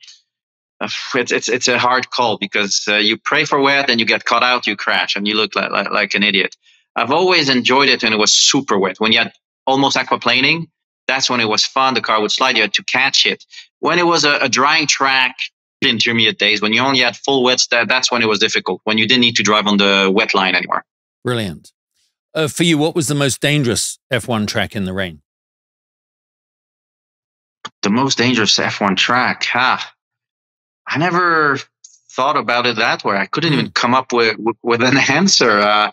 S2: it's a hard call, because you pray for wet and you get caught out, you crash, and you look like an idiot. I've always enjoyed it when it was super wet. When you had almost aquaplaning, that's when it was fun. The car would slide. You had to catch it. When it was a drying track, intermediate days, when you only had full wets, that's when it was difficult, when you didn't need to drive on the wet line anymore.
S1: Brilliant. For you, what was the most dangerous F1 track in the rain?
S2: The most dangerous F1 track? I never thought about it that way. I couldn't even come up with an answer.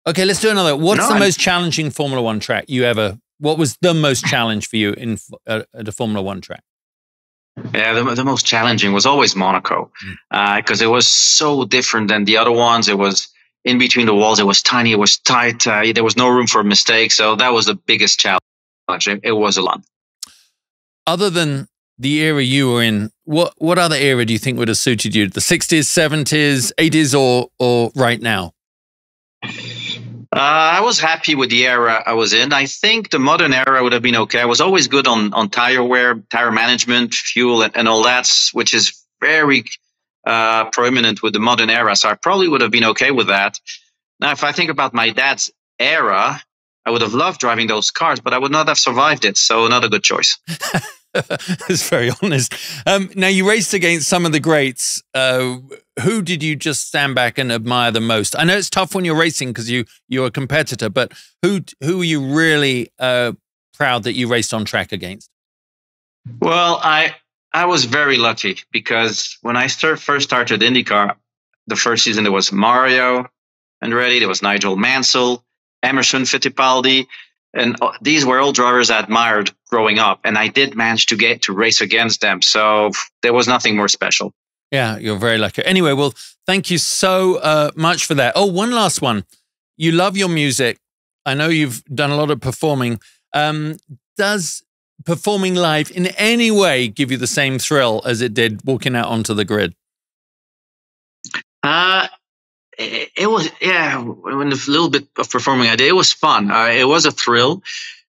S1: Okay, let's do another. What's the most challenging Formula One track you ever? What was the most challenge for you in at a Formula One track?
S2: Yeah, the most challenging was always Monaco, because it was so different than the other ones. It was in between the walls. It was tiny. It was tight. There was no room for mistakes. So that was the biggest challenge. It was a lot.
S1: Other than the era you were in, what other era do you think would have suited you? The 60s, 70s, 80s, or right now?
S2: I was happy with the era I was in. I think the modern era would have been okay. I was always good on tire wear, tire management, fuel, and all that, which is very prominent with the modern era. So I probably would have been okay with that. Now, if I think about my dad's era, I would have loved driving those cars, but I would not have survived it. So not a good choice.
S1: That's very honest. Now, you raced against some of the greats. Who did you just stand back and admire the most? I know it's tough when you're racing because you're a competitor, but who are you really proud that you raced on track against?
S2: Well, I was very lucky because when I first started IndyCar, the first season there was Mario Andretti, there was Nigel Mansell, Emerson Fittipaldi. And these were all drivers I admired growing up. And I did manage to get to race against them. So there was nothing more special.
S1: Yeah, you're very lucky. Anyway, well, thank you so much for that. Oh, one last one. You love your music. I know you've done a lot of performing. Does performing live in any way give you the same thrill as it did walking out onto the grid?
S2: It was, yeah, when a little bit of performing I did, it was fun. It was a thrill.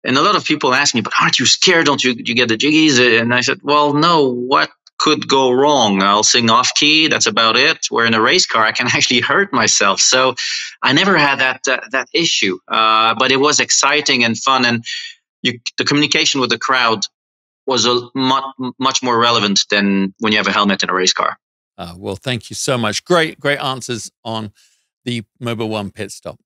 S2: And a lot of people ask me, but aren't you scared? Don't you get the jiggies? And I said, well, no, what could go wrong? I'll sing off key. That's about it. Where in a race car, I can actually hurt myself. So I never had that issue. But it was exciting and fun. And the communication with the crowd was much more relevant than when you have a helmet in a race car.
S1: Well, thank you so much. Great answers on the Mobil1 Pit Stop.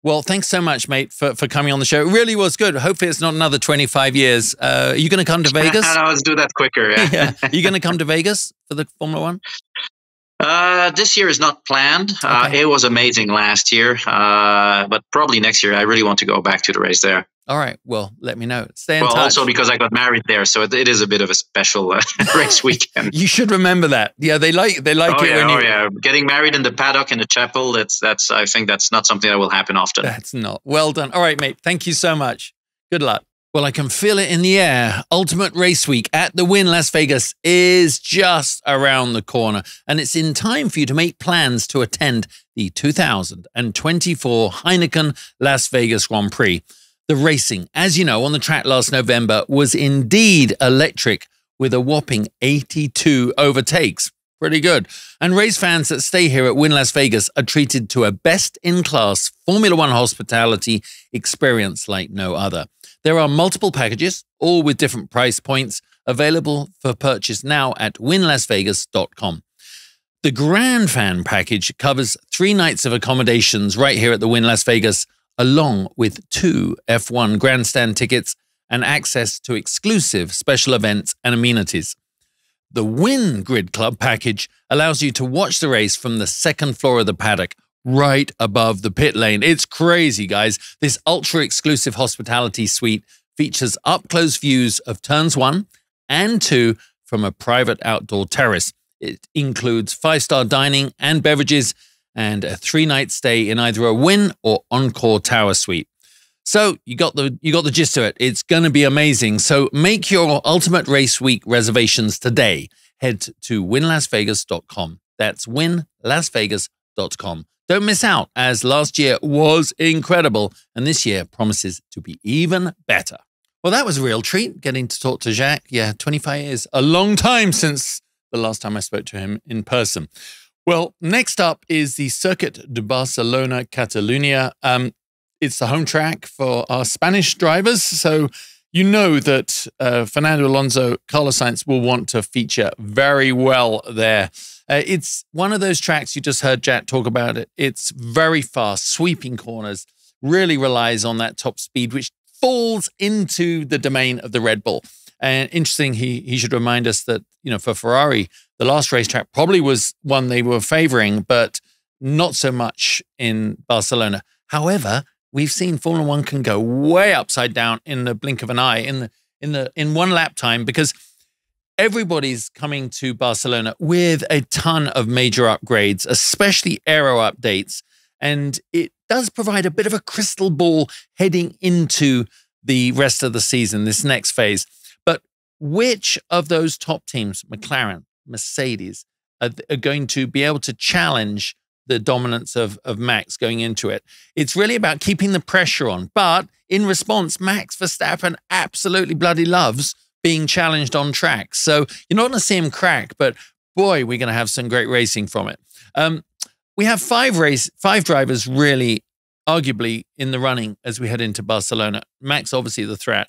S1: Well, thanks so much, mate, for coming on the show. It really was good. Hopefully it's not another 25 years. Are you going to come to Vegas?
S2: Let's do that quicker. Yeah.
S1: Are you going to come to Vegas for the Formula One?
S2: This year is not planned. Okay. It was amazing last year, but probably next year I really want to go back to the race there.
S1: All right. Well, let me know. Stay in touch.
S2: Also because I got married there, so it is a bit of a special race weekend.
S1: You should remember that. Yeah, they like it when you. Oh
S2: yeah, getting married in the paddock in the chapel. That's. I think that's not something that will happen often.
S1: That's not. Well done. All right, mate. Thank you so much. Good luck. Well, I can feel it in the air. Ultimate Race Week at the Wynn Las Vegas is just around the corner, and it's in time for you to make plans to attend the 2024 Heineken Las Vegas Grand Prix. The racing, as you know, on the track last November was indeed electric with a whopping 82 overtakes. Pretty good. And race fans that stay here at Wynn Las Vegas are treated to a best-in-class Formula One hospitality experience like no other. There are multiple packages, all with different price points, available for purchase now at winlasvegas.com. The Grand Fan package covers 3 nights of accommodations right here at the Wynn Las Vegas, along with 2 F1 grandstand tickets and access to exclusive special events and amenities. The Wynn Grid Club package allows you to watch the race from the second floor of the paddock, right above the pit lane. It's crazy, guys. This ultra-exclusive hospitality suite features up-close views of turns 1 and 2 from a private outdoor terrace. It includes 5-star dining and beverages, and a 3-night stay in either a Wynn or Encore Tower suite. So you got the gist of it. It's going to be amazing. So make your Ultimate Race Week reservations today. Head to winlasvegas.com. That's winlasvegas.com. Don't miss out, as last year was incredible, and this year promises to be even better. Well, that was a real treat, getting to talk to Jacques. Yeah, 25 years, a long time since the last time I spoke to him in person. Well, next up is the Circuit de Barcelona, Catalunya. It's the home track for our Spanish drivers, so you know that Fernando Alonso, Carlos Sainz will want to feature very well there. It's one of those tracks you just heard Jack talk about it. It's very fast, sweeping corners, really relies on that top speed, which falls into the domain of the Red Bull. And interesting, he should remind us that, for Ferrari, the last racetrack probably was one they were favoring, but not so much in Barcelona. However, we've seen Formula One can go way upside down in the blink of an eye in one lap time, because everybody's coming to Barcelona with a ton of major upgrades, especially aero updates. And it does provide a bit of a crystal ball heading into the rest of the season, this next phase. But which of those top teams, McLaren, Mercedes, are going to be able to challenge the dominance of Max going into it. It's really about keeping the pressure on. But in response, Max Verstappen absolutely bloody loves being challenged on track. So you're not going to see him crack, but boy, we're going to have some great racing from it. We have five drivers really arguably in the running as we head into Barcelona. Max, obviously the threat.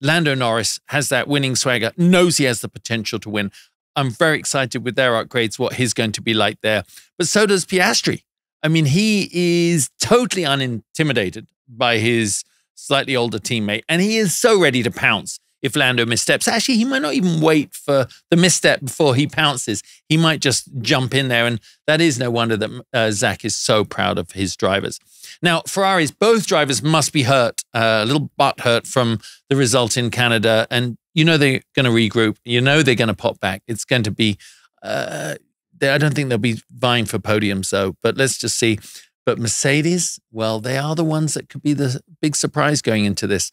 S1: Lando Norris has that winning swagger, knows he has the potential to win. I'm very excited with their upgrades, what he's going to be like there. But so does Piastri. I mean, he is totally unintimidated by his slightly older teammate, and he is so ready to pounce if Lando missteps. Actually, he might not even wait for the misstep before he pounces. He might just jump in there, and that is no wonder that Zach is so proud of his drivers. Now, Ferraris, both drivers must be hurt, a little butt hurt from the result in Canada, and you know they're going to regroup. You know they're going to pop back. It's going to be, I don't think they'll be vying for podiums, though, but let's just see. But Mercedes, well, they are the ones that could be the big surprise going into this.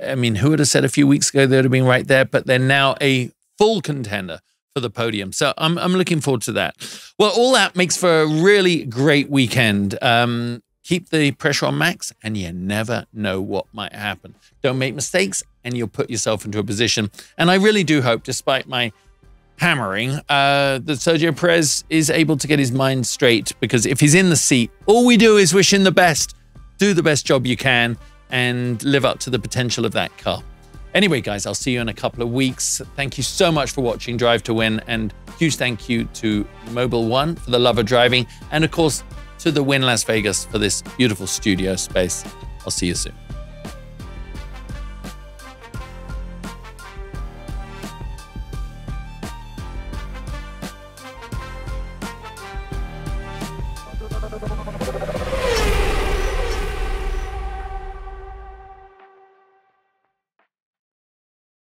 S1: I mean, who would have said a few weeks ago they would have been right there, but they're now a full contender for the podium. So I'm looking forward to that. Well, all that makes for a really great weekend. Keep the pressure on Max, and you never know what might happen. Don't make mistakes, and you'll put yourself into a position. And I really do hope, despite my hammering, that Sergio Perez is able to get his mind straight, because if he's in the seat, all we do is wish him the best. Do the best job you can and live up to the potential of that car. Anyway, guys, I'll see you in a couple of weeks. Thank you so much for watching Drive to Win, and huge thank you to Mobil1 for the love of driving, and of course, to the Wynn Las Vegas for this beautiful studio space. I'll see you soon.